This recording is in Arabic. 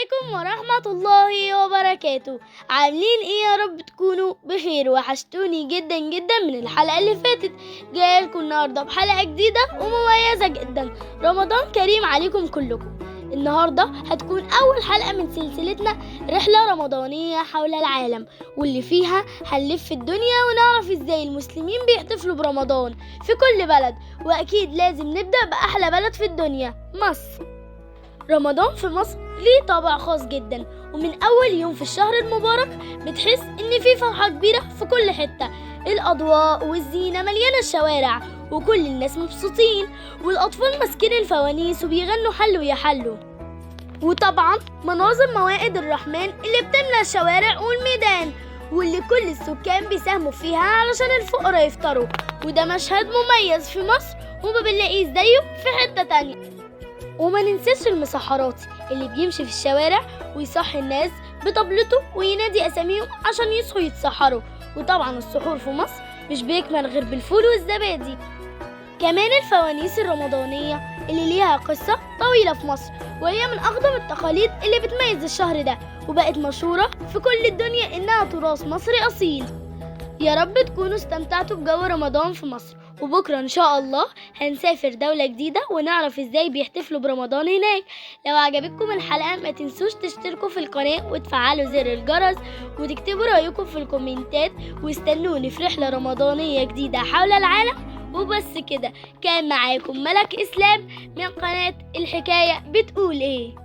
عليكم ورحمة الله وبركاته. عاملين ايه يا رب تكونوا بخير؟ وحشتوني جدا جدا من الحلقة اللي فاتت. جايه لكم النهارده بحلقة جديدة ومميزة جدا. رمضان كريم عليكم كلكم. النهارده هتكون أول حلقة من سلسلتنا رحلة رمضانية حول العالم، واللي فيها هنلف الدنيا ونعرف ازاي المسلمين بيحتفلوا برمضان في كل بلد. وأكيد لازم نبدأ بأحلى بلد في الدنيا، مصر. رمضان في مصر ليه طابع خاص جدا، ومن أول يوم في الشهر المبارك بتحس إن في فرحة كبيرة في كل حتة. الأضواء والزينة مليانة الشوارع، وكل الناس مبسوطين، والأطفال ماسكين الفوانيس وبيغنوا حلو يا حلو. وطبعا مناظر موائد الرحمن اللي بتملى الشوارع والميدان، واللي كل السكان بيساهموا فيها علشان الفقراء يفطروا. وده مشهد مميز في مصر وما بنلاقيه زيه في حتة تانية. وما ننساش المسحراتي اللي بيمشي في الشوارع ويصحي الناس بطبلته وينادي أساميهم عشان يصحوا يتسحروا. وطبعا السحور في مصر مش بيكمل غير بالفول والزبادي. كمان الفوانيس الرمضانية اللي ليها قصة طويلة في مصر، وهي من أقدم التقاليد اللي بتميز الشهر ده، وبقت مشهورة في كل الدنيا إنها تراث مصري أصيل. يا رب تكونوا استمتعتوا بجو رمضان في مصر، وبكرة إن شاء الله هنسافر دولة جديدة ونعرف إزاي بيحتفلوا برمضان هناك. لو عجبتكم الحلقة ما تنسوش تشتركوا في القناة وتفعلوا زر الجرس وتكتبوا رأيكم في الكومنتات، واستنوني في رحلة رمضانية جديدة حول العالم. وبس كده، كان معاكم ملك إسلام من قناة الحكاية بتقول إيه.